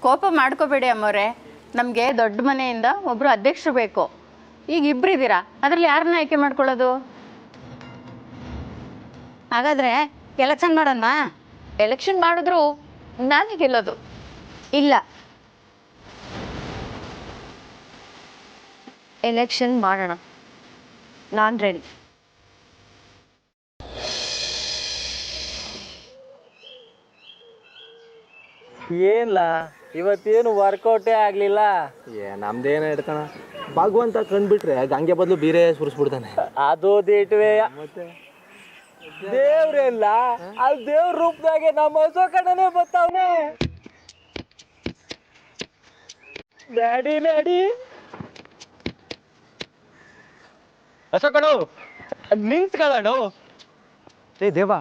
ಕೋಪ ಮಾಡ್ಕೋಬೇಡಿ ಅಮ್ಮವ್ರೆ. ನಮಗೆ ದೊಡ್ಡ ಮನೆಯಿಂದ ಒಬ್ಬರು ಅಧ್ಯಕ್ಷರು ಬೇಕು. ಈಗ ಇಬ್ಬರಿದ್ದೀರಾ, ಅದರಲ್ಲಿ ಯಾರನ್ನ ಆಯ್ಕೆ ಮಾಡ್ಕೊಳ್ಳೋದು? ಹಾಗಾದರೆ ಎಲೆಕ್ಷನ್ ಮಾಡೋಣ. ಎಲೆಕ್ಷನ್ ಮಾಡಿದ್ರು ನಾನು ಗೆಲ್ಲೋದು. ಇಲ್ಲ, ಎಲೆಕ್ಷನ್ ಮಾಡೋಣ, ನಾನು ರೆಡಿ. ಏನಿಲ್ಲ, ಇವತ್ತೇನು ವರ್ಕೌಟೇ ಆಗಲಿಲ್ಲ. ನಮ್ದೇನು ಇಡ್ತಾನ, ಭಗವಂತ ಕಂಡ್ಬಿಟ್ರೆ ಗಂಗೆ ಬದಲು ಬೀರೆ ಸುರಿಸ್ಬಿಡ್ತಾನೆ. ಅದು ದೇಟುವೆ ಮತ್ತೆ ದೇವ್ರೆಲ್ಲ ಅದು ದೇವ್ರ ರೂಪದಾಗೆ ನಮ್ಮ ಹಸು ಕಣ್ಣನೇ ಬರ್ತಾವನೆ. Daddy daddy ಅಶೋಕಣ್ಣು ನಿಂತ್ಕೊಳ್ಳೋಣ. ಏ ದೇವ,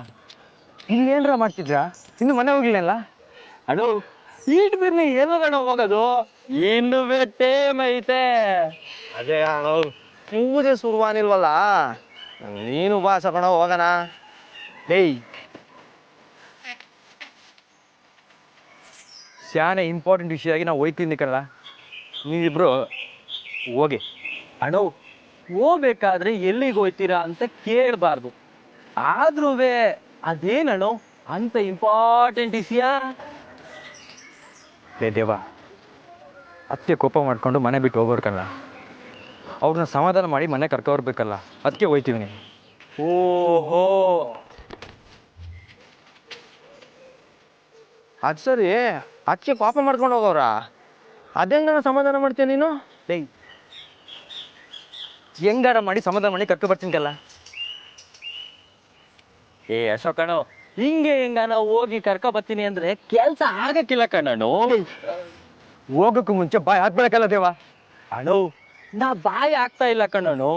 ಇಲ್ಲೇನ್ರ ಮಾಡ್ತಿದ್ರಾ? ಇನ್ನು ಮನೆ ಹೋಗ್ಲಿಲ್ಲ ಅಣ್ಣ? ಈಟ್ ಬಿರ್ನಿ ಎಲ್ಲಗಣ ಹೋಗೋದು? ಇನ್ನು ಟೇಮ್ ಐತೆ. ಅದೇ ಅಣ್ಣ, ನಿಮ್ಮದೇ ಶುರುವಾನಿಲ್ವಲ್ಲ. ನೀನು ಬಾ ಸಕಣ ಹೋಗೋಣ. ಡೇಯ್, ಶಾನೆ ಇಂಪಾರ್ಟೆಂಟ್ ವಿಷಯ ಆಗಿ ನಾವು ಹೋಯ್ತೀನಿ ಕಲ್ಲ. ನೀವಿಬ್ರು ಹೋಗಿ. ಅಣ್ಣ, ಹೋಗ್ಬೇಕಾದ್ರೆ ಎಲ್ಲಿಗೆ ಹೋಗ್ತೀರಾ ಅಂತ ಕೇಳಬಾರ್ದು. ಆದ್ರೂ ಅದೇನಣ್ಣ ಅಂತ ಇಂಪಾರ್ಟೆಂಟ್ ವಿಷಯ? ಲೇ ದೇವ, ಅದಕ್ಕೆ ಕೋಪ ಮಾಡ್ಕೊಂಡು ಮನೆ ಬಿಟ್ಟು ಹೋಗೋರ್ಕಲ್ಲ. ಅವ್ರನ್ನ ಸಮಾಧಾನ ಮಾಡಿ ಮನೆ ಕರ್ಕೊಬರ್ಬೇಕಲ್ಲ, ಅದಕ್ಕೆ ಹೋಯ್ತೀವಿ. ಓಹೋ, ಅದು ಸರಿ. ಅದಕ್ಕೆ ಕೋಪ ಮಾಡ್ಕೊಂಡು ಹೋಗೋರ? ಅದೇಂಗ ನಾನು ಸಮಾಧಾನ ಮಾಡ್ತೀನಿ ನೀನು? ಡೇಯ್, ಹೆಂಗಾರ ಮಾಡಿ ಸಮಾಧಾನ ಮಾಡಿ ಕರ್ಕೊ ಬರ್ತೀನಿಕಲ್ಲ. ಏ ಅಶೋಕಣ್ಣು, ಹಿಂಗೆ ಹೆಂಗಾನ ಹೋಗಿ ಕರ್ಕೊ ಬರ್ತೀನಿ ಅಂದ್ರೆ ಕೆಲಸ ಆಗಕ್ಕಿಲ್ಲ ಕಣ್ಣು. ಹೋಗಕ್ಕೂ ಮುಂಚೆ ಬಾಯ್ ಹಾಕ್ಬೇಕಲ್ಲ ದೇವ. ಅಣ್ಣು, ನಾ ಬಾಯಿ ಆಗ್ತಾ ಇಲ್ಲ ಕಣ್ಣು.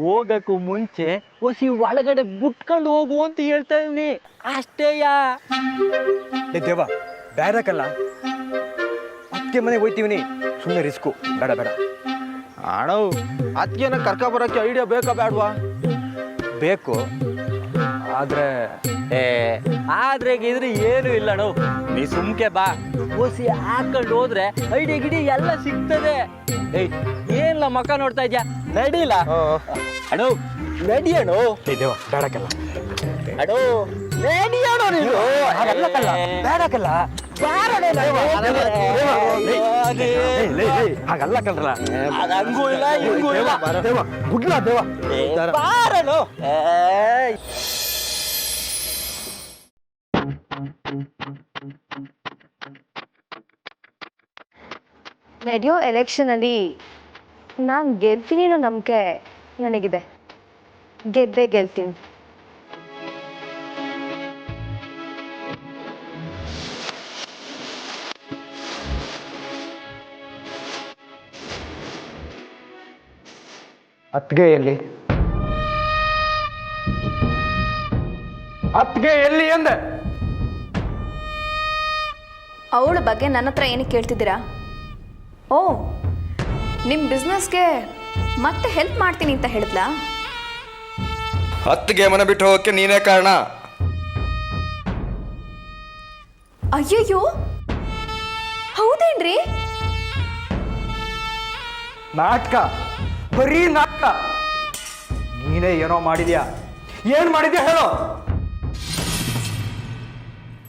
ಹೋಗಕ್ಕೂ ಮುಂಚೆ ಹೊಸಿ ಒಳಗಡೆ ಬಿಟ್ಕೊಂಡು ಹೋಗು ಅಂತ ಹೇಳ್ತಾ ಇದೀನಿ ಅಷ್ಟೇಯಾ. ಏ ದೇವ, ಬೇಡಕ್ಕಲ್ಲ, ಅದಕ್ಕೆ ಮನೆಗೆ ಹೋಯ್ತೀವಿ. ಸುಮ್ಮನೆ ರಿಸ್ಕು ಬೇಡ ಬೇಡ. ಅಣ್ಣ, ಅದಕ್ಕೆ ಕರ್ಕೊ ಬರೋಕ್ಕೆ ಐಡಿಯಾ ಬೇಕಾ ಬೇಡವಾ? ಬೇಕು, ಆದ್ರೆ ಇದ್ರೆ ಏನು ಇಲ್ಲ ಅಣ್ಣ. ನೀ ಸುಮ್ಕೆ ಬಾ, ಹೊಸಿ ಹಾಕೊಂಡು ಹೋದ್ರೆ ಐಡಿಯಾ ಗಿಡಿ ಎಲ್ಲ ಸಿಗ್ತದೆ. ಏಯ್, ಏನಿಲ್ಲ ಮಕ್ಕ ನೋಡ್ತಾ ಇದ್ಯಾ? ನಡಿಲ್ಲ ಅಣ್ಣ, ನಡಿ ಅಣ್ಣ. ದೇವ, ಬೇಡಕ್ಕಲ್ಲ ಅಣ್ಣ, ನಡಿ ಅಣ್ಣ. ನೀನು ಬೇಡಕ್ಕಲ್ಲ, ಹಾಗಲ್ಲ ಕಲ್ರಲ್ಲ. ಹಂಗೂ ಇಲ್ಲ ಹಿಂಗೂ ಇಲ್ಲ. ದೇವ ಗುಡ್ಲ ದೇವ, ಬಾರಣ್ಣ. ನಡೆಯೋ ಎಲೆಕ್ಷನಲ್ಲಿ ನಾನು ಗೆಲ್ತೀನಿ ಅನ್ನೋ ನಂಬಿಕೆ ನನಗಿದೆ. ಗೆದ್ದೇ ಗೆಲ್ತೀನಿ. ಅತ್ಗೆ ಎಲ್ಲಿ? ಅತ್ಗೆ ಎಲ್ಲಿ ಅಂದೆ? ಅವಳ ಬಗ್ಗೆ ನನ್ನ ಹತ್ರ ಏನಕ್ಕೆ ಕೇಳ್ತಿದ್ದೀರಾ? ಓ, ನಿಮ್ಮ ಬಿಸ್ನೆಸ್ಗೆ ಮತ್ತೆ ಹೆಲ್ಪ್ ಮಾಡ್ತೀನಿ ಅಂತ ಹೇಳಿದ್ಲಾ? ಅತ್ತಿಗೆ ಮನೆ ಬಿಟ್ಟು ಹೋಗಕ್ಕೆ ನೀನೇ ಕಾರಣ. ಅಯ್ಯಯ್ಯೋ, ಹೌದೇನ್ರಿ? ನಾಟಕ, ಬರೀ ನಾಟಕ. ನೀನೇ ಏನೋ ಮಾಡಿದ್ಯಾ. ಏನ್ ಮಾಡಿದ್ಯಾ ಹೇಳೋ?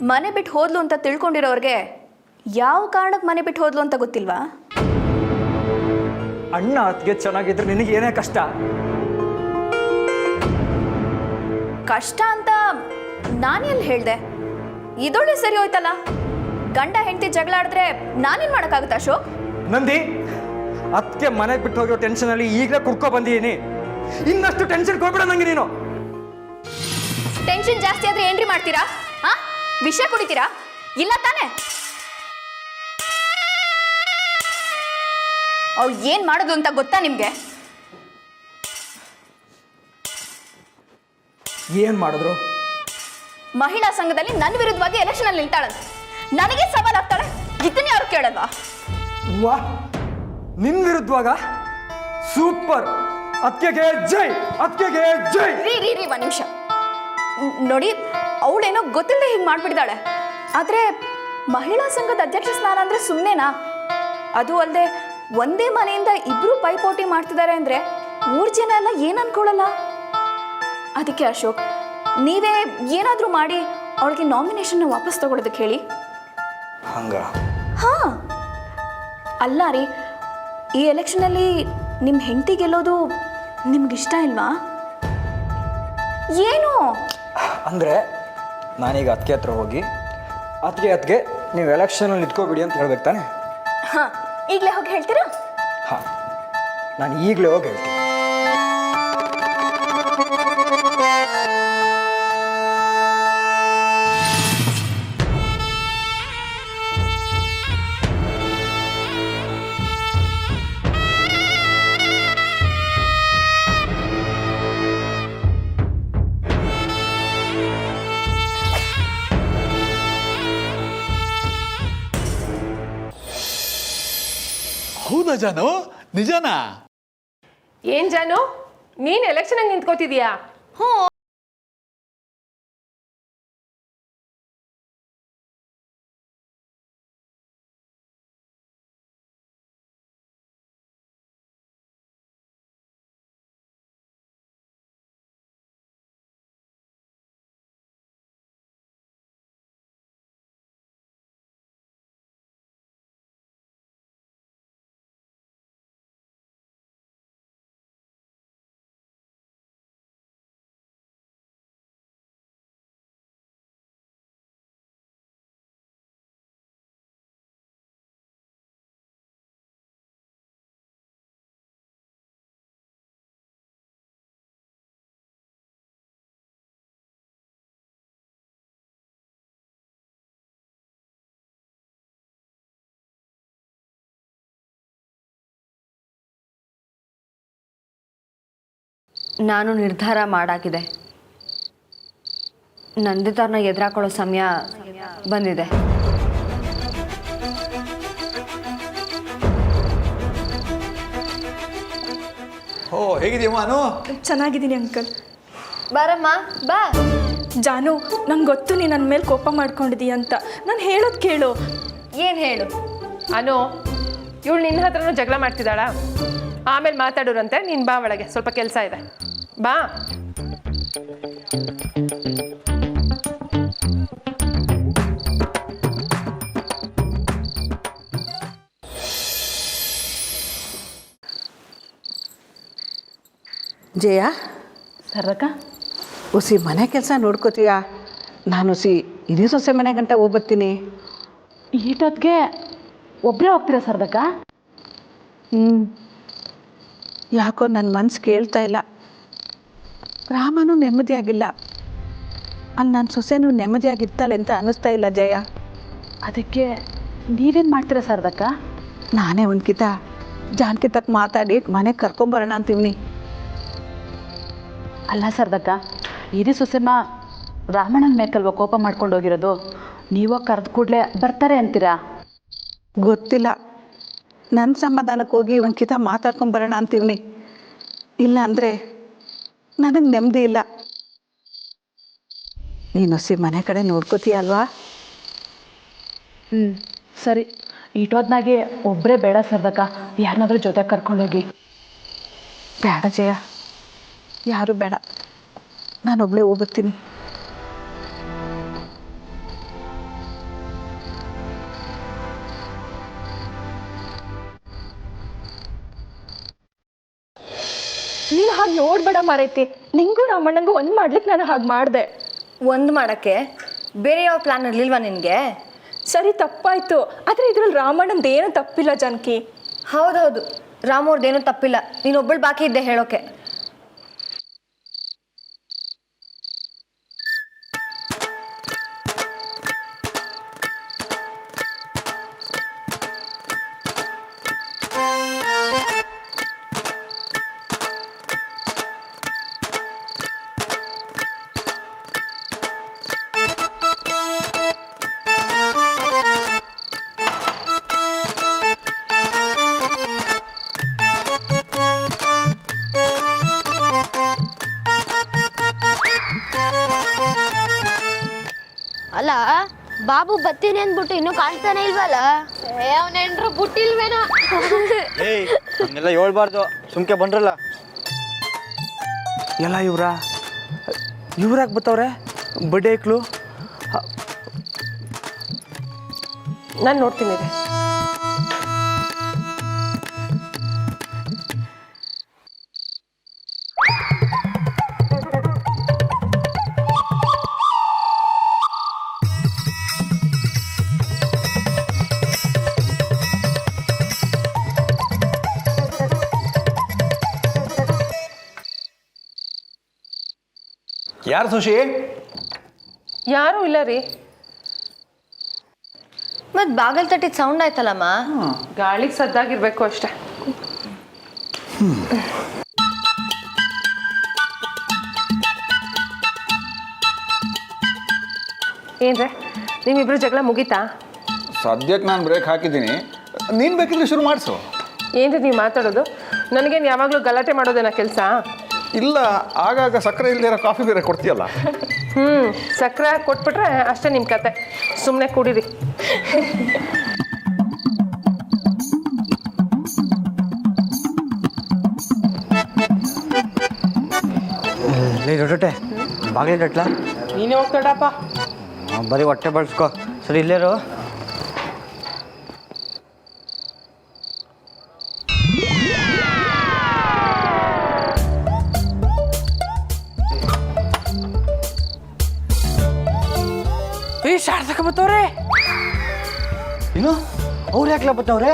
ಮನೆ ಬಿಟ್ಟು ಹೋದ್ಲು ಅಂತ ತಿಳ್ಕೊಂಡಿರೋರ್ಗೆ ಯಾವ ಕಾರಣಕ್ಕೆ ಮನೆ ಬಿಟ್ಟು ಹೋದ್ಲು ಅಂತ ಗೊತ್ತಿಲ್ವಾ? ಅಣ್ಣ ಅತ್ತಿಗೆ ಚೆನ್ನಾಗಿದ್ರೆ ನಿನಗೆ ಏನೇ ಕಷ್ಟ? ಕಷ್ಟ ಅಂತ ನಾನೆಲ್ಲಿ ಹೇಳ್ದೆ? ಇದೊಳ್ಳೆ ಸರಿ ಹೋಯ್ತಲ್ಲ. ಗಂಡ ಹೆಂಡತಿ ಜಗಳ ಆಡಿದ್ರೆ ನಾನೇನು ಮಾಡೋಕ್ಕಾಗುತ್ತೆ ಅಶೋಕ್? ನಂದಿ, ಅತ್ತಿಗೆ ಮನೆಗೆ ಬಿಟ್ಟು ಹೋಗಿರೋ ಟೆನ್ಷನಲ್ಲಿ ಈಗಲೇ ಕುಡ್ಕೊ ಬಂದಿದ್ದೀನಿ. ಇನ್ನಷ್ಟು ಟೆನ್ಷನ್ ಕೊಡ್ಬೇಡ ನಂಗೆ ನೀನು. ಟೆನ್ಷನ್ ಜಾಸ್ತಿ ಆದ್ರೆ ಏನ್ರಿ ಮಾಡ್ತೀರಾ? ಹಾ, ವಿಷ ಕುಡಿತೀರಾ? ಇಲ್ಲ ತಾನೆ? ಅವ್ಳು ಏನ್ ಮಾಡೋದು ಅಂತ ಗೊತ್ತಾ ನಿಮ್ಗೆ? ಏನ್ ಮಾಡಿದ್ರು? ಮಹಿಳಾ ಸಂಘದಲ್ಲಿ ನನ್ನ ವಿರುದ್ಧವಾಗಿ ಎಲೆಕ್ಷನ್ ಅಲ್ಲಿ ನಿಲ್ತಾಳಂತೆ. ನನಗೆ ಸವಾಲ್ ಆಗ್ತಾಳೆ. ಇದನ್ನೇ ಅವ್ರು ಕೇಳಲ್ವಾ? ವಾ, ನಿನ್ ವಿರುದ್ಧವಾಗ? ಸೂಪರ್. ಅತ್ತಿಗೆಗೆ ಜೈ, ಅತ್ತಿಗೆಗೆ ಜೈ. ರೀ ರೀ ರೀ ಒಂದ್ ನಿಮಿಷ ನೋಡಿ. ಅವಳೇನೋ ಗೊತ್ತಿಲ್ಲದೆ ಹಿಂಗೆ ಮಾಡ್ಬಿಟ್ಟಿದ್ದಾಳೆ. ಆದ್ರೆ ಮಹಿಳಾ ಸಂಘದ ಅಧ್ಯಕ್ಷ ಸ್ಥಾನ ಅಂದರೆ ಸುಮ್ಮನೆನಾ? ಅದು ಅಲ್ಲದೆ ಒಂದೇ ಮನೆಯಿಂದ ಇಬ್ಬರು ಪೈಪೋಟಿ ಮಾಡ್ತಿದ್ದಾರೆ ಅಂದರೆ ಊರ್ ಜನ ಎಲ್ಲ ಏನು ಅನ್ಕೊಳ್ಳಲ್ಲ? ಅದಕ್ಕೆ ಅಶೋಕ್, ನೀವೇ ಏನಾದರೂ ಮಾಡಿ ಅವಳಿಗೆ ನಾಮಿನೇಷನ್ನ ವಾಪಸ್ ತಗೊಳ್ಳೋದಕ್ಕೆ ಹೇಳಿ. ಹಂಗ ಹಾಂ, ಅಲ್ಲ ರೀ, ಈ ಎಲೆಕ್ಷನಲ್ಲಿ ನಿಮ್ಮ ಹೆಂಡತಿ ಗೆಲ್ಲೋದು ನಿಮ್ಗಿಷ್ಟ ಇಲ್ವಾ? ಏನು ಅಂದರೆ ನಾನೀಗ ಅದಕ್ಕೆ ಹತ್ರ ಹೋಗಿ ಅದಕ್ಕೆ ನೀವು ಎಲೆಕ್ಷನಲ್ಲಿ ನಿಂತ್ಕೋಬಿಡಿ ಅಂತ ಹೇಳ್ಬೇಕು ತಾನೆ? ಹಾಂ, ಈಗಲೇ ಹೋಗಿ ಹೇಳ್ತೀರಾ? ಹಾಂ, ನಾನು ಈಗಲೇ ಹೋಗಿ ಹೇಳ್ತೀನಿ. ಹೌದಾ ಜಾನು, ನಿಜನಾ? ಏನ್ ಜಾನು, ನೀನ್ ಎಲೆಕ್ಷನ್ ನಿಂತ್ಕೋತಿದ್ಯಾ? ನಾನು ನಿರ್ಧಾರ ಮಾಡಾಕಿದೆ. ನಂದಿತವ್ರನ್ನ ಎದುರಾಕೊಳ್ಳೋ ಸಮಯ ಬಂದಿದೆ. ಓ, ಹೇಗಿದೆಯಮ್ಮ ಅನು? ಚೆನ್ನಾಗಿದ್ದೀನಿ ಅಂಕಲ್. ಬಾರಮ್ಮ ಬಾ. ಜಾನು, ನಂಗೆ ಗೊತ್ತು ನೀನು ನನ್ನ ಮೇಲೆ ಕೋಪ ಮಾಡ್ಕೊಂಡಿದ್ದೀಯ ಅಂತ. ನಾನು ಹೇಳೋದು ಕೇಳು. ಏನು ಹೇಳು? ಅನು, ಇವಳು ನಿನ್ನ ಹತ್ರನೂ ಜಗಳ ಮಾಡ್ತಿದ್ದಾಳ? ಆಮೇಲೆ ಮಾತಾಡೋರಂತೆ. ನೀನು ಬಾ ಒಳಗೆ, ಸ್ವಲ್ಪ ಕೆಲಸ ಇದೆ. ಬಾ. ಜಯ, ಸರ್ರಕ್ಕ, ಹುಸಿ ಮನೆ ಕೆಲಸ ನೋಡ್ಕೋತೀಯ? ನಾನು ಹುಸಿ ಇದೇ ಸೊಸೆ ಮನೆ ಗಂಟ ಹೋಗ್ಬರ್ತೀನಿ. ಈಟೊತ್ತಿಗೆ ಒಬ್ಬರೇ ಹೋಗ್ತೀರಾ ಸರ್ದಕ್ಕ? ಯಾಕೋ ನನ್ನ ಮನ್ಸು ಕೇಳ್ತಾ ಇಲ್ಲ. ರಾಮನೂ ನೆಮ್ಮದಿಯಾಗಿಲ್ಲ, ಅಲ್ಲಿ ನನ್ನ ಸೊಸೆನೂ ನೆಮ್ಮದಿಯಾಗಿರ್ತಾಳೆ ಅಂತ ಅನ್ನಿಸ್ತಾ ಇಲ್ಲ ಜಯ. ಅದಕ್ಕೆ ನೀವೇನು ಮಾಡ್ತೀರಾ ಸರ್ದಕ್ಕ? ನಾನೇ ಒಂದ್ಕಿತ ಜಾನ್ಕಿ ತಕ್ಕ ಮಾತಾಡಿ ಮನೆಗೆ ಕರ್ಕೊಂಬರೋಣ ಅಂತೀವಿ. ಅಲ್ಲ ಸರ್ದಕ್ಕ, ಇದೇ ಸೊಸೆಮ್ಮ ರಾಮಣ್ಣನ ಮೇಕಲ್ವ ಕೋಪ ಮಾಡ್ಕೊಂಡು ಹೋಗಿರೋದು? ನೀವೋ ಕರೆದು ಕೂಡಲೇ ಬರ್ತಾರೆ ಅಂತೀರಾ? ಗೊತ್ತಿಲ್ಲ, ನನ್ನ ಸಮಾಧಾನಕ್ಕೆ ಹೋಗಿ ಒಂದ್ಕಿತ ಮಾತಾಡ್ಕೊಂಬರೋಣ ಅಂತೀವಿ. ಇಲ್ಲ ಅಂದರೆ ನನಗೆ ನೆಮ್ಮದಿ ಇಲ್ಲ. ನೀನು ಹೊಸಿ ಮನೆ ಕಡೆ ನೋಡ್ಕೋತೀಯ ಅಲ್ವಾ? ಸರಿ, ಇಟೋದ್ನಾಗೆ ಒಬ್ಬರೇ ಬೇಡ ಸರ್ದಕ್ಕ, ಯಾರನ್ನಾದ್ರೂ ಜೊತೆ ಕರ್ಕೊಂಡೋಗಿ. ಬೇಡ ಜಯ, ಯಾರು ಬೇಡ, ನಾನೊಬ್ಳೇ ಹೋಗ್ಬರ್ತೀನಿ. ನೀನು ಹಾಗೆ ನೋಡ್ಬೇಡ ಮಾರೈತಿ. ನಿಂಗೂ ರಾಮಣ್ಣಂಗೂ ಒಂದು ಮಾಡ್ಲಿಕ್ಕೆ ನಾನು ಹಾಗೆ ಮಾಡಿದೆ. ಒಂದು ಮಾಡೋಕ್ಕೆ ಬೇರೆ ಯಾವ ಪ್ಲ್ಯಾನ್ ಇರಲಿಲ್ವಾ ನಿನಗೆ? ಸರಿ, ತಪ್ಪಾಯಿತು. ಆದರೆ ಇದ್ರಲ್ಲಿ ರಾಮಣ್ಣಂದು ಏನೂ ತಪ್ಪಿಲ್ಲ ಜಾನಕಿ. ಹೌದೌದು, ರಾಮವ್ರದ್ದೇನೂ ತಪ್ಪಿಲ್ಲ. ನೀನೊಬ್ಬಳು ಬಾಕಿ ಇದ್ದೆ ಹೇಳೋಕ್ಕೆ. ಅಲ್ಲ, ಬಾಬು ಬತ್ತೀನಿ ಅಂದ್ಬಿಟ್ಟು ಇನ್ನೂ ಕಾಣ್ತಾನೆ ಇಲ್ವಲ್ಲ ಅವನೆಂಟ್ರು ಬುಟ್ಟಿಲ್ವೇನೋ ಏಯ್ ಹಂಗೆಲ್ಲ ಹೇಳ್ಬಾರ್ದು, ಸುಮ್ಕೆ ಬಂದ್ರಲ್ಲ. ಎಲ್ಲ ಇವ್ರಾಗ ಬತ್ತವ್ರೆ ಬಡ್ಡೇಕ್ಲು. ನಾನು ನೋಡ್ತೀನಿ ರೀ. ಯಾರು ಸುಶಿ? ಯಾರೂ ಇಲ್ಲ ರೀ. ಮತ್ ಬಾಗಲ್ ತಟ್ಟಿದ ಸೌಂಡ್ ಆಯ್ತಲ್ಲಮ್ಮ. ಗಾಳಿಗೆ ಸದ್ದಾಗಿರ್ಬೇಕು ಅಷ್ಟೆ. ಏನ್ರೆ ನಿಮ್ಮಿಬ್ರು ಜಗಳ ಮುಗೀತಾ? ಸದ್ಯಕ್ಕೆ ನಾನು ಬ್ರೇಕ್ ಹಾಕಿದ್ದೀನಿ, ನೀನು ಬೇಕಿದ್ರೆ ಶುರು ಮಾಡಿಸು. ಏನ್ರಿ ನೀವು ಮಾತಾಡೋದು? ನನಗೇನು ಯಾವಾಗಲೂ ಗಲಾಟೆ ಮಾಡೋದೇನ ಕೆಲಸ? ಇಲ್ಲ, ಆಗಾಗ ಸಕ್ಕರೆ ಇಲ್ಲದೆ ಇರೋ ಕಾಫಿ ಬೇರೆ ಕೊಡ್ತೀಯಲ್ಲ. ಸಕ್ಕರೆ ಕೊಟ್ಬಿಟ್ರೆ ಅಷ್ಟೇ ನಿಮ್ಮ ಕತೆ. ಸುಮ್ಮನೆ ಕುಡೀರಿ. ದೊಡ್ಡಟೆ ಬಾಗಿಲು ಡಟ್ಲ ನೀನೇ ಹೋಗ್ತಾಡಪ್ಪ. ಬರೀ ಹೊಟ್ಟೆ ಬಳಸ್ಕೊ. ಸರಿ ಇಲ್ಲೇರು. ಶಾರದಕ್ಕ ಬತ್ತವ್ರೆ. ಏನು ಅವ್ರು ಯಾಕಲ ಬತ್ತವ್ರೆ?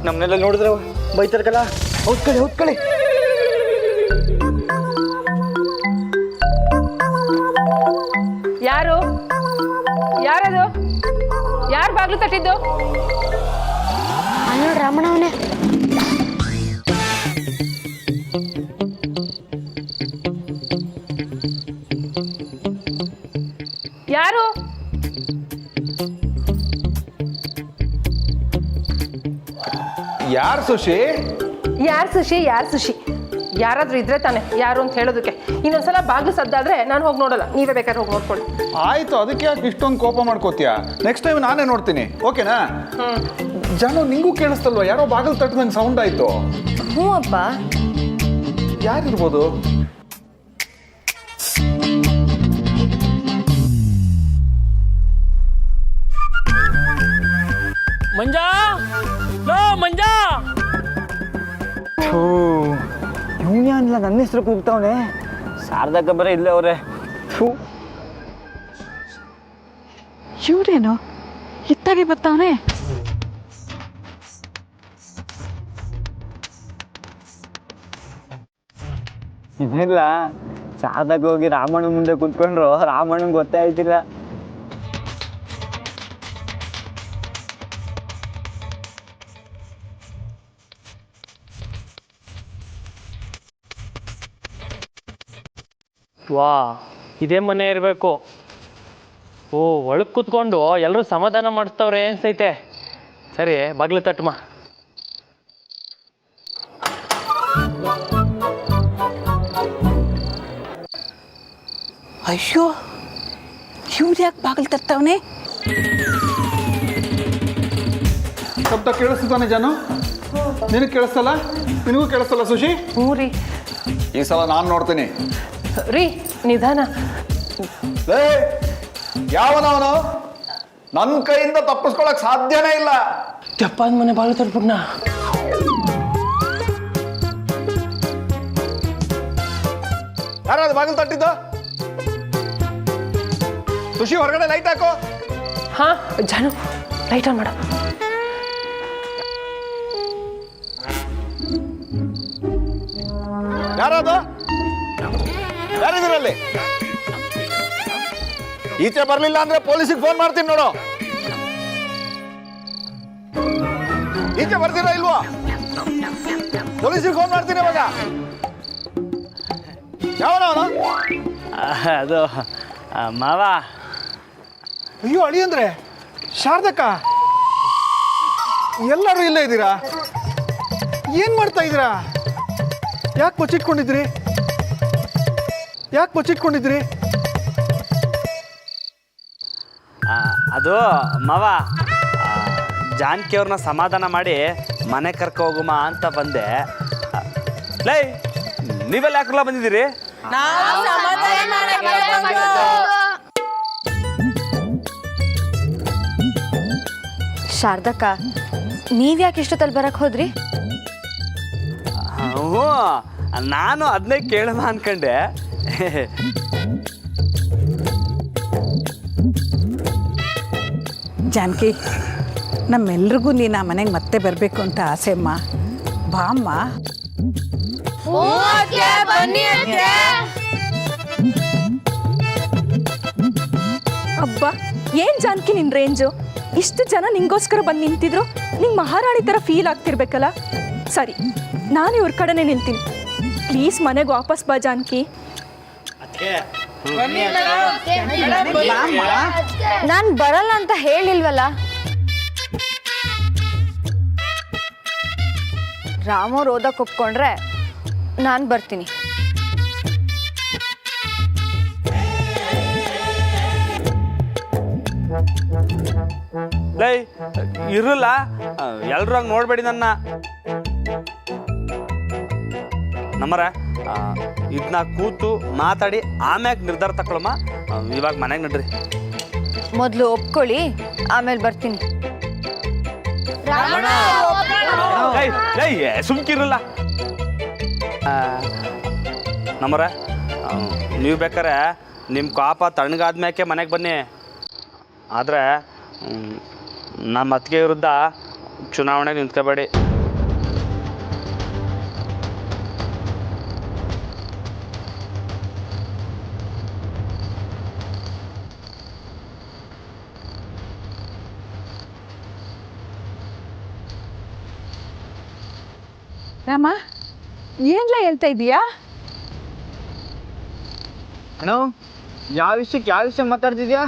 ನಮ್ಮನ್ನೆಲ್ಲ ನೋಡಿದ್ರೆ ಬೈತಾರಕಲ್ಲ. ಹೌದ್ಕಳಿ. ಯಾರದು? ಯಾರು ಬಾಗ್ಲು ತಟ್ಟಿದ್ದು? ನೋಡಿ ರಾಮಣ್ಣವನೇ. ಯಾರು? ಯಾರು ಸುಶಿ? ಯಾರು ಸುಶಿ? ಯಾರಾದ್ರೂ ಇದ್ರೆ ತಾನೆ ಯಾರು ಅಂತ ಹೇಳೋದಕ್ಕೆ. ಇನ್ನೊಂದ್ಸಲ ಬಾಗಿಲು ಸದ್ದಾದ್ರೆ ನಾನು ಹೋಗಿ ನೋಡಲ್ಲ, ನೀವೇ ಬೇಕಾದ್ರೆ ಹೋಗಿ ನೋಡ್ಕೊಳ್ಳಿ. ಆಯ್ತು, ಅದಕ್ಕೆ ಯಾಕೆ ಇಷ್ಟೊಂದು ಕೋಪ ಮಾಡ್ಕೋತೀಯ? ನೆಕ್ಸ್ಟ್ ಟೈಮ್ ನಾನೇ ನೋಡ್ತೀನಿ, ಓಕೆನಾ? ಜಾನು, ನಿಂಗೂ ಕೇಳಿಸ್ತಲ್ವ? ಯಾರೋ ಬಾಗಿಲು ತಟ್ಟದಂಗೆ ಸೌಂಡ್ ಆಯ್ತು. ಹ್ಞೂ ಅಪ್ಪ. ಯಾರಿರ್ಬೋದು? ಮಂಜಾ ಇವನೇ ಅನ್ಲ ನನ್ನ ಹೆಸರು ಕೂಗ್ತಾವನೆ. ಶಾರದಕ್ಕ ಬರೀ ಇಲ್ಲೇ ಅವ್ರೆ. ಇವ್ರೇನು ಇತ್ತಾಗೆ ಬರ್ತಾವನೆ? ಇದಿಲ್ಲ, ಶಾರದಕ್ಕ ಹೋಗಿ ರಾಮಣ್ಣ ಮುಂದೆ ಕುತ್ಕೊಂಡ್ರು ರಾಮಣ್ಣಂಗೆ ಗೊತ್ತೇ ಆಯ್ತಿಲ್ಲ. ವಾ, ಇದೇ ಮನೆ ಇರಬೇಕು. ಓ, ಒಳಗೆ ಕೂತ್ಕೊಂಡು ಎಲ್ಲರೂ ಸಮಾಧಾನ ಮಾಡಿಸ್ತವ್ರೆ ಅನ್ಸೈತೆ. ಸರಿ, ಬಾಗ್ಲು ತಟ್ಟಮ್ಮ. ಅಯ್ಯೋ, ಇವ್ರು ಯಾಕೆ ಬಾಗಿಲು ತರ್ತಾವನೆ? ಶಬ್ದ ಕೇಳಿಸ್ತಾನೆ ಜಾನು? ನಿನಗೆ ಕೇಳಿಸ್ತಲ್ಲ? ನಿನಗೂ ಕೇಳಿಸ್ತಲ್ಲ ಸುಶಿ? ಹ್ಞೂ ರೀ. ಈ ಸಲ ನಾನು ನೋಡ್ತೀನಿ. ರೀ ನಿಧಾನ. ಯಾವನವನು? ನನ್ನ ಕೈಯಿಂದ ತಪ್ಪಿಸ್ಕೊಳಕ್ ಸಾಧ್ಯನೇ ಇಲ್ಲ. ತೆಪ್ಪಾದ ಮನೆ ಬಾಗಿಲು ತಟ್ಬಿಟ್ನ. ಯಾರಾದ್ರು ಬಾಗಿಲು ತಟ್ಟಿದ್ದು? ಸುಶಿ, ಹೊರಗಡೆ ಲೈಟ್ ಹಾಕೋ. ಹಾ ಜಾನು, ಲೈಟ್ ಆನ್ ಮಾಡು. ಯಾರದು? ಯಾರಿದ್ದೀರಲ್ಲಿ? ಈಚೆ ಬರ್ಲಿಲ್ಲ ಅಂದ್ರೆ ಪೊಲೀಸಿಗೆ ಫೋನ್ ಮಾಡ್ತೀನಿ ನೋಡು. ಈಚೆ ಬರ್ತೀರಾ ಇಲ್ವಾ? ಪೊಲೀಸಿಗೆ ಫೋನ್ ಮಾಡ್ತೀನಿ ಇವಾಗ. ಯಾವನವನು? ಅದು ಮಾವ. ಅಯ್ಯೋ ಅಳಿ ಅಂದ್ರೆ ಶಾರದಕ್ಕ, ಎಲ್ಲರೂ ಇಲ್ಲೇ ಇದ್ದೀರಾ? ಏನ್ ಮಾಡ್ತಾ ಇದ್ದೀರಾ? ಯಾಕೆ ಬಚ್ಚಿಟ್ಕೊಂಡಿದ್ರಿ? ಅದು ಮಾವ ಜಾನಕಿ ಅವ್ರನ್ನ ಸಮಾಧಾನ ಮಾಡಿ ಮನೆ ಕರ್ಕೊ ಹೋಗುಮ ಅಂತ ಬಂದೆ. ಲೈ ನೀವೆಲ್ಲ ಯಾಕ್ರಲ್ಲ ಬಂದಿದ್ದೀರಿ? ಶಾರದಕ್ಕ ನೀವ್ಯಾಕೆ ಇಷ್ಟೊತ್ತಲ್ಲಿ ಬರಕ್ಕೆ ಹೋದ್ರಿ? ಹ್ಞೂ ನಾನು ಅದನ್ನೇ ಕೇಳೋಣ ಅನ್ಕಂಡೆ. ಜಾನಕಿ, ನಮ್ಮೆಲ್ರಿಗೂ ನೀನು ಆ ಮನೆಗೆ ಮತ್ತೆ ಬರಬೇಕು ಅಂತ ಆಸೆ ಅಮ್ಮ. ಬಾ ಅಮ್ಮ. ಅಬ್ಬಾ ಏನ್ ಜಾನಕಿ ನಿನ್ ರೇಂಜು? ಇಷ್ಟು ಜನ ನಿಂಗೋಸ್ಕರ ಬಂದು ನಿಂತಿದ್ರು, ನಿಂಗೆ ಮಹಾರಾಣಿ ಥರ ಫೀಲ್ ಆಗ್ತಿರ್ಬೇಕಲ್ಲ. ಸರಿ, ನಾನು ಇವ್ರ ಕಡೆನೇ ನಿಲ್ತೀನಿ. ಪ್ಲೀಸ್ ಮನೆಗೆ ವಾಪಸ್ ಬಾ ಜಾನಕಿ. ನಾನು ಬರಲ್ಲ ಅಂತ ಹೇಳಿಲ್ವಲ್ಲ. ರಾಮವ್ರು ಓದಕ್ಕೆ ಒಪ್ಕೊಂಡ್ರೆ ನಾನು ಬರ್ತೀನಿ. ಲೈ ಇರಲ್ಲ, ಎಲ್ರೂ ಹಂಗೆ ನೋಡ್ಬೇಡಿ ನನ್ನ. ನಮ್ಮರ ಇದನ್ನ ಕೂತು ಮಾತಾಡಿ ಆಮ್ಯಾಗ ನಿರ್ಧಾರ ತಗೊಳಮ್ಮ. ಇವಾಗ ಮನೆಗೆ ನಡ್ರಿ. ಮೊದಲು ಒಪ್ಕೊಳ್ಳಿ, ಆಮೇಲೆ ಬರ್ತೀನಿ. ಸುಮ್ಕಿರಲ್ಲ. ನಮ್ಮರ ನೀವು ಬೇಕಾರೆ ನಿಮ್ಮ ಕಾಪ ತಣ್ಣಗಾದ್ಮ್ಯಾಕೆ ಮನೆಗೆ ಬನ್ನಿ. ಆದರೆ ನಮ್ಮ ಅತ್ತಿಗೆ ವಿರುದ್ಧ ಚುನಾವಣೆಗೆ ನಿಂತ್ಕೋಬೇಡಿ. ರಾಮ, ಏನ್ಲ ಹೇಳ್ತಾ ಇದೀಯಾ? ಅಣ್ಣ ಯಾವ ವಿಷಯ ಮಾತಾಡ್ತಿದ್ಯಾ?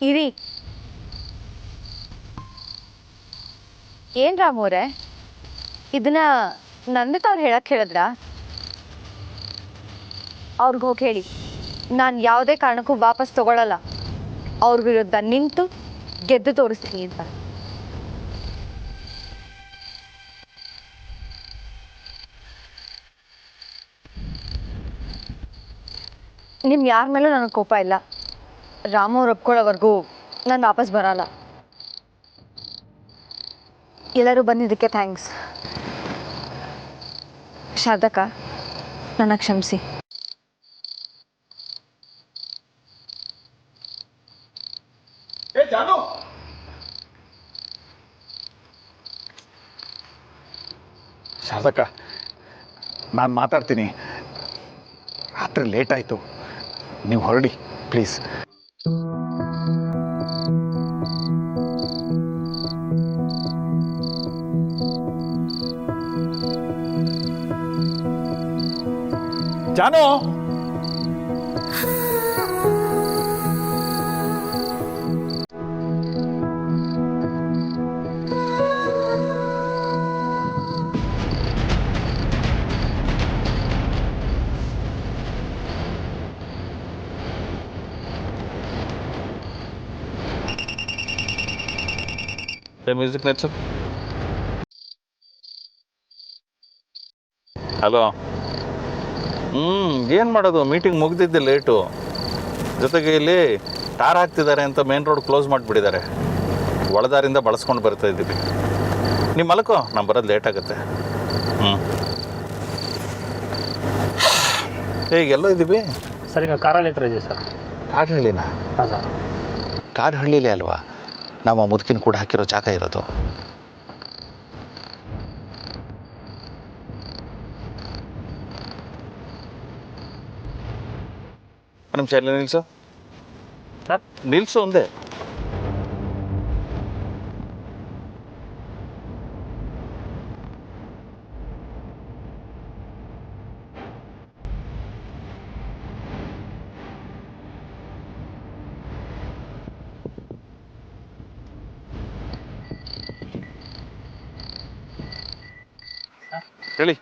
ಇರಿ. ಏನ್ ರಾಮವ್ರೆ, ಇದನ್ನ ನಂದಿತ ಅವ್ರು ಹೇಳಕ್ ಹೇಳಿದ್ರ? ಅವ್ರಿಗೆ ಹೋಗಿ ಹೇಳಿ, ನಾನು ಯಾವುದೇ ಕಾರಣಕ್ಕೂ ವಾಪಸ್ ತಗೊಳ್ಳಲ್ಲ. ಅವ್ರ ವಿರುದ್ಧ ನಿಂತು ಗೆದ್ದು ತೋರಿಸ್ತೀನಿ ಅಂತ. ನಿಮ್ ಯಾರ ಮೇಲೂ ನನಗೆ ಕೋಪ ಇಲ್ಲ. ರಾಮವ್ರು ಒಪ್ಕೊಳ್ಳೋವರೆಗೂ ನಾನು ವಾಪಸ್ ಬರಲ್ಲ. ಎಲ್ಲರೂ ಬಂದಿದ್ದಕ್ಕೆ ಥ್ಯಾಂಕ್ಸ್. ಶಾರದಕ್ಕ, ನನ್ನ ಕ್ಷಮಿಸಿ. ಶಾರದಕ್ಕ, ನಾನು ಮಾತಾಡ್ತೀನಿ. ರಾತ್ರಿ ಲೇಟ್ ಆಯಿತು, ನೀವು ಹೊರಡಿ please. Janu, music nuts. Hello. ಏನು ಮಾಡೋದು, ಮೀಟಿಂಗ್ ಮುಗ್ದಿದ್ದೆ ಲೇಟು. ಜೊತೆಗೆ ಇಲ್ಲಿ ಟಾರ್ ಹಾಕ್ತಿದ್ದಾರೆ ಅಂತ ಮೇನ್ ರೋಡ್ ಕ್ಲೋಸ್ ಮಾಡಿಬಿಟ್ಟಿದ್ದಾರೆ. ಒಳದಾರಿಂದ ಬಳಸ್ಕೊಂಡು ಬರ್ತಾ ಇದ್ದೀವಿ. ನಿಮ್ಮ ಮಲಕೋ, ನಾನು ಬರೋದು ಲೇಟ್ ಆಗುತ್ತೆ. ಈಗೆಲ್ಲೋ ಇದ್ದೀವಿ ಸರ್. ಈಗ ಕಾರಲ್ಲಿ ಹತ್ರ ಇದೆ ಸರ್. ಕಾಡಹಳ್ಳಿನ? ಹಾಂ ಸರ್. ಕಾಡಹಳ್ಳಿಲೇ ಅಲ್ವಾ ನಮ್ಮ ಮುದುಕಿನ ಕೂಡ ಹಾಕಿರೋ ಜಾಗ ಇರೋದು? ನಿಮಿಷ ಇಲ್ಲ, ನಿಲ್ಸು ಸರ್. ನಿಲ್ಸು ಒಂದೇ. ಹೇಳಿ.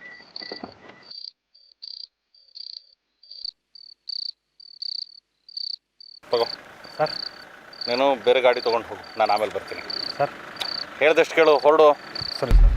ತಗೋ ಸರ್. ನೀನು ಬೇರೆ ಗಾಡಿ ತೊಗೊಂಡು ಹೋಗು, ನಾನು ಆಮೇಲೆ ಬರ್ತೀನಿ. ಸರ್. ಹೇಳ್ದಷ್ಟು ಕೇಳು, ಹೊರಡು. ಸರಿ ಸರ್.